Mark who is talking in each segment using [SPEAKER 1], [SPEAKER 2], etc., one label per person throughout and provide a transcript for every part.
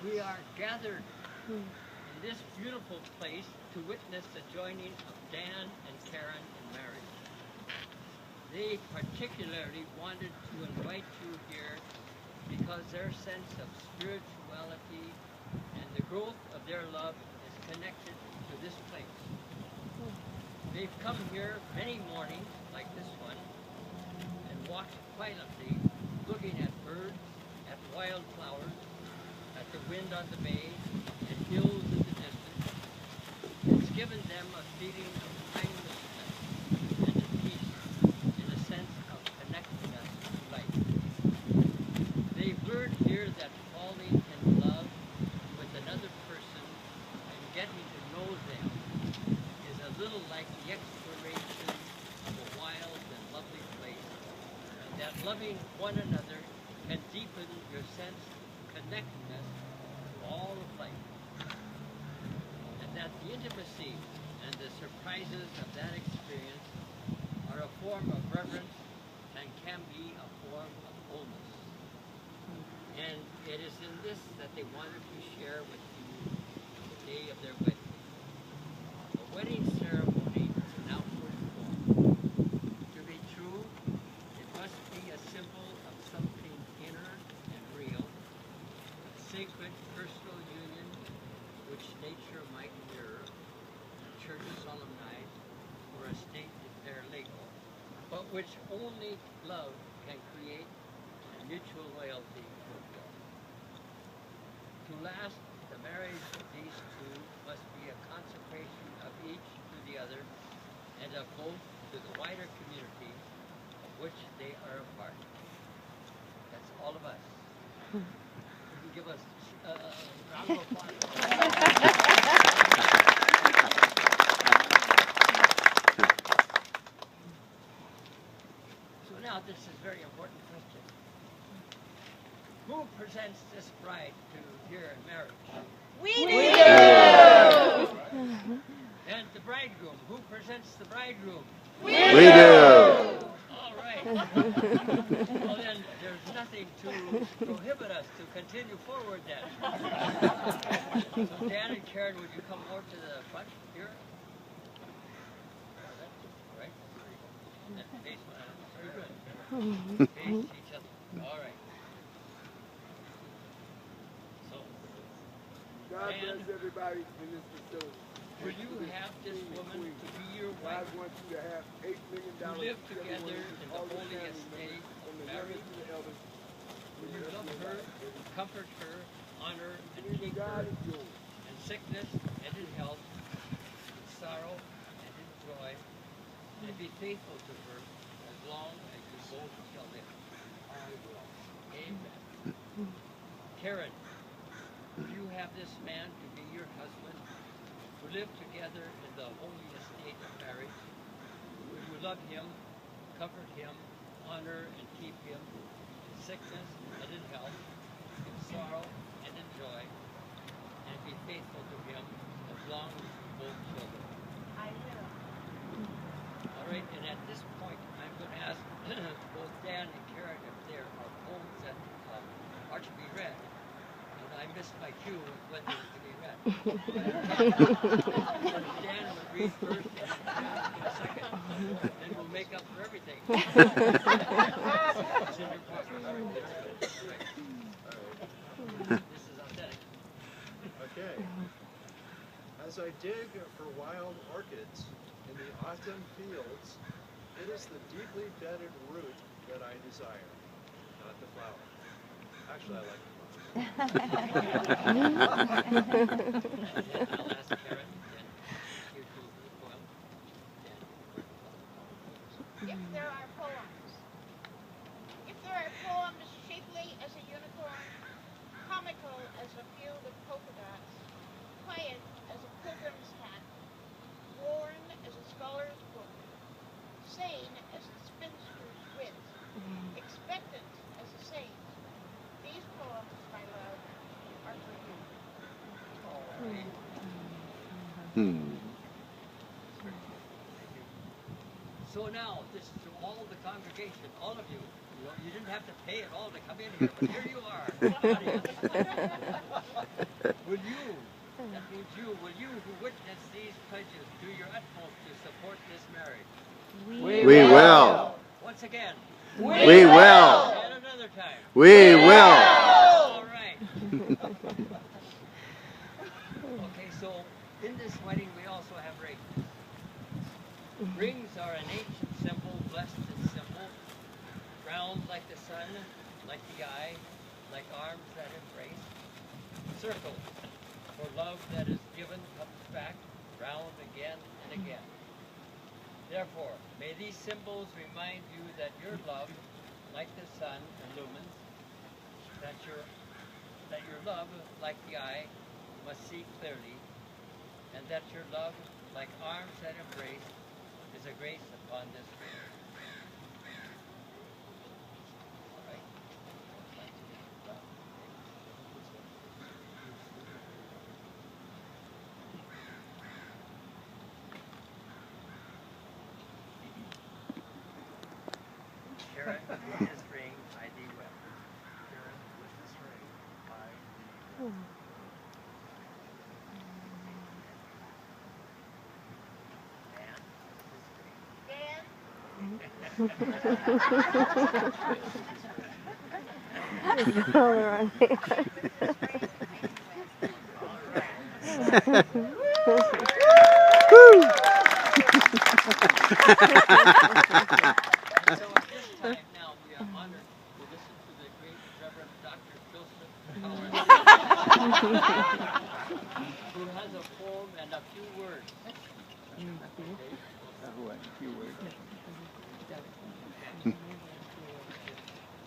[SPEAKER 1] We are gathered in this beautiful place to witness the joining of Dan and Karen in marriage. They particularly wanted to invite you here because their sense of spirituality and the growth of their love is connected to this place. They've come here many mornings, like this one, and walked quietly, looking at birds, at wildflowers, at the wind on the bay, and hills in the distance. It's given them a feeling of timelessness and of peace, in a sense of connectedness to life. They've learned here that falling in love with another person and getting to know them is a little like the exploration of a wild and lovely place, and that loving one another can deepen your sense of connectedness to all of life, and that the intimacy and the surprises of that experience are a form of reverence and can be a form of wholeness. And it is in this that they wanted to share with you the day of their wedding. A wedding ceremony is an outward form. To be true, it must be a symbol of something inner and real, a sacred personal union which nature might mirror, a church solemnized, or a state paralegal, but which only love can create and mutual loyalty fulfill. To last, the marriage of these two must be a consecration of each to the other and of both to the wider community of which they are a part. That's all of us. You can give us a round of applause. So now this is a very important question. Who presents this bride to here in marriage?
[SPEAKER 2] We do!
[SPEAKER 1] And the bridegroom, who presents the bridegroom?
[SPEAKER 3] We do!
[SPEAKER 1] All right. Well then, there's nothing to prohibit us to continue forward then. So Dan and Karen, would you come over to the front here? Right? Face one another. Very good. Face each other. All right. So,
[SPEAKER 4] God
[SPEAKER 1] Dan,
[SPEAKER 4] bless everybody in this facility.
[SPEAKER 1] will you have this woman to be your
[SPEAKER 4] God
[SPEAKER 1] wife,
[SPEAKER 4] wants you to have $8 million.
[SPEAKER 1] who live together in the
[SPEAKER 4] all your
[SPEAKER 1] holy
[SPEAKER 4] family
[SPEAKER 1] estate
[SPEAKER 4] members, from
[SPEAKER 1] of
[SPEAKER 4] the
[SPEAKER 1] marriage?
[SPEAKER 4] youngest to the eldest.
[SPEAKER 1] Will you love her, comfort her, honor and keep
[SPEAKER 4] God
[SPEAKER 1] her
[SPEAKER 4] is yours.
[SPEAKER 1] in sickness and in health, in sorrow and in joy, and be faithful to her as long as you both shall live? I will. Amen. Karen, will you have this man to be your husband, who live together in the holy estate of marriage? Will you love him, comfort him, honor and keep him in sickness and in health, in sorrow and in joy, and be faithful to him as long as you both shall live?
[SPEAKER 2] I will.
[SPEAKER 1] All right, and at this point, I'm going to ask both Dan and Karen if there are poems that are to be read. And I missed my cue with when they were to be read. Dan would read first and Karen in a second. Then we'll make up for everything. It's in your pocket. All right. This is authentic.
[SPEAKER 5] Okay. As I dig for wild orchids in the autumn fields, it is the deeply bedded root that I desire, not the flower. Actually, I like the flower.
[SPEAKER 1] I'll ask Karen, then you two for the poem.
[SPEAKER 2] If there are poems. If there are poems shapely as a unicorn, comical as a field of polka dots, quiet as a pilgrim's hat, worn as a scholar's book, sane as a spinster's wit, expectant as a saint, these poems, my love, are for you.
[SPEAKER 1] All right. So now, this is to all the congregation, all of you. You didn't have to pay at all to come in here, but here you are, audience. Will you, that means you, will you who witness these pledges do your utmost to support this marriage?
[SPEAKER 3] We will.
[SPEAKER 1] Once again.
[SPEAKER 3] We will.
[SPEAKER 1] And another time.
[SPEAKER 3] We will.
[SPEAKER 1] All right. Okay, so in this wedding we also have rings. Rings are an ancient symbol, blessed and simple. Round like the sun, like the eye, like arms that embrace. Circle, for love that is given comes back, round again and again. Therefore, may these symbols remind you that your love, like the sun, illumines, that your love, like the eye, must see clearly, and that your love, like arms that embrace, is a grace upon this ring. All right. Karen, with this ring, I thee well.
[SPEAKER 5] Karen, with this ring, I thee well.
[SPEAKER 1] Dan, with this ring.
[SPEAKER 2] Dan,
[SPEAKER 6] All right.
[SPEAKER 1] So at this time now, we are honored to listen to the great Reverend Dr. Joseph Howard, who has a poem and a few words.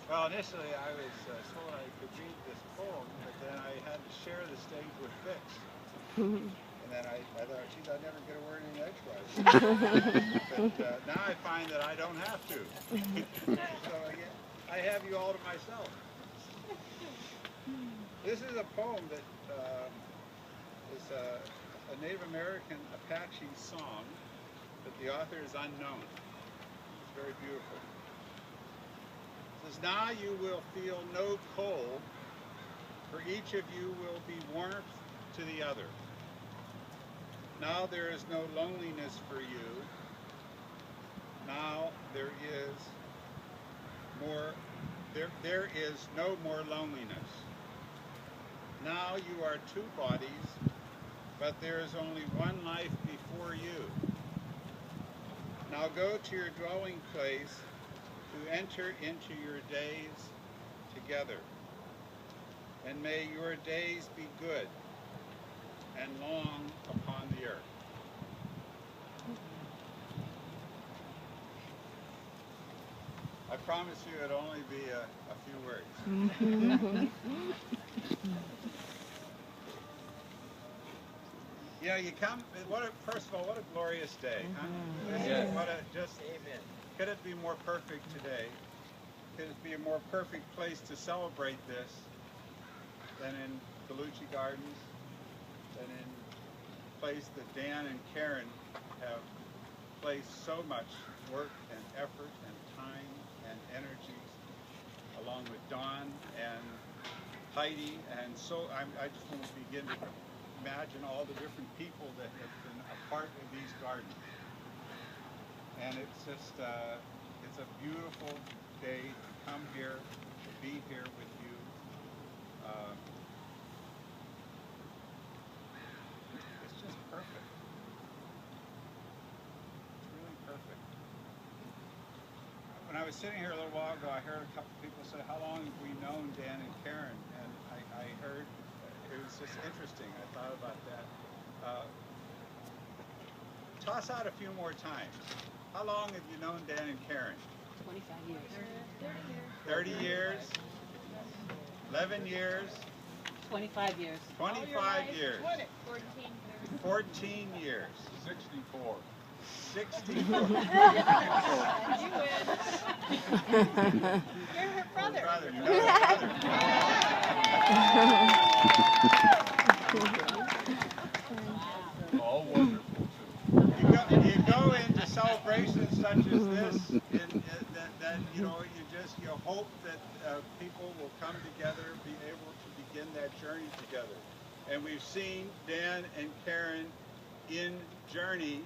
[SPEAKER 7] Well, initially I was told I could read this poem, but then I had to share the stage with Fix. And then I thought, geez, I'd never get a word in edgewise. But now I find that I don't have to. So I have you all to myself. This is a poem that is a Native American Apache song, but the author is unknown. It's very beautiful. It says, now you will feel no cold, for each of you will be warmth to the other. Now there is no loneliness for you. Now there is no more loneliness. Now you are two bodies, but there is only one life before you. Now go to your dwelling place to enter into your days together. And may your days be good and long upon the earth. I promise you it'll only be a few words. You know, you come, first of all, what a glorious day, huh?
[SPEAKER 1] Amen.
[SPEAKER 7] Could it be more perfect today? Could it be a more perfect place to celebrate this than in Bellucci Gardens, than in a place that Dan and Karen have placed so much work and effort and time and energy, along with Dawn and Heidi, and so I just want to begin to imagine all the different people that have been a part of these gardens. And it's just, it's a beautiful day to come here, to be here with you. It's just perfect. It's really perfect. When I was sitting here a little while ago, I heard a couple people say, how long have we known Dan and Karen? And I heard, it was just interesting. I thought about that. Toss out a few more times. How long have you known Dan and Karen?
[SPEAKER 6] 25 years.
[SPEAKER 7] 30 years? 11 years?
[SPEAKER 6] 25 years.
[SPEAKER 7] 25 years? 14 years?
[SPEAKER 4] 64.
[SPEAKER 7] 64.
[SPEAKER 2] you win. You're her brother.
[SPEAKER 7] Brother, no, brother.
[SPEAKER 4] All one
[SPEAKER 7] celebration such as this, that you know, you hope that people will come together, be able to begin that journey together. And we've seen Dan and Karen in journey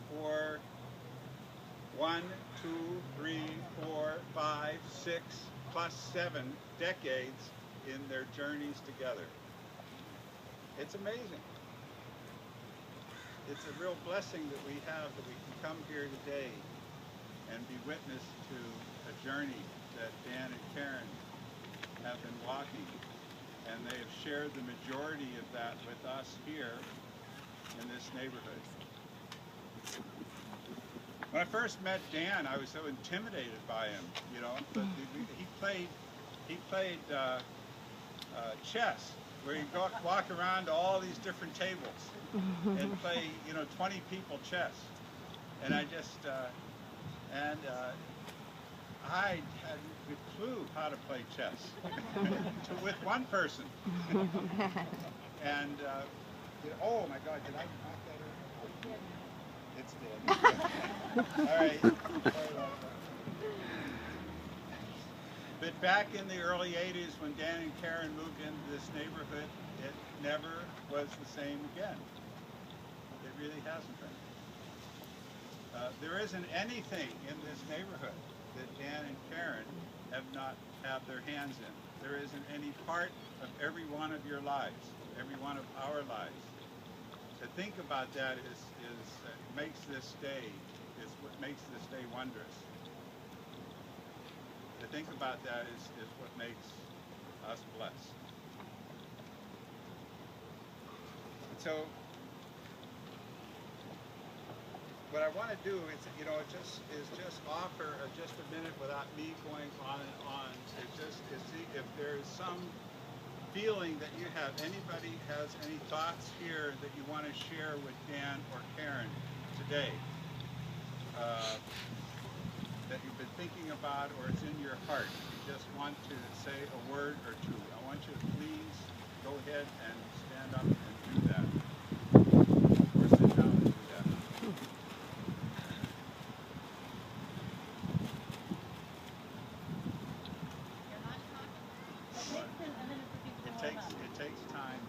[SPEAKER 7] for 1, 2, 3, 4, 5, 6, plus 7 decades in their journeys together. It's amazing. It's a real blessing that we have that we can come here today and be witness to a journey that Dan and Karen have been walking. And they have shared the majority of that with us here in this neighborhood. When I first met Dan, I was so intimidated by him, you know. But he played chess, where you walk around to all these different tables and play, you know, 20 people chess. And I just, I had no clue how to play chess with one person. And, oh my God, did I knock that over? It's dead. All right. Sorry about that. But back in the early 80s when Dan and Karen moved into this neighborhood, it never was the same again. It really hasn't been. There isn't anything in this neighborhood that Dan and Karen have not had their hands in. There isn't any part of every one of your lives, every one of our lives. To think about that makes this day, is what makes this day wondrous. To think about that is what makes us blessed. So, what I want to do is, you know, just offer just a minute without me going on and on. Is see if there's some feeling that you have. Anybody has any thoughts here that you want to share with Dan or Karen today? That you've been thinking about, or it's in your heart. You just want to say a word or two. I want you to please go ahead and stand up and do that. Or sit down and do that. It takes time.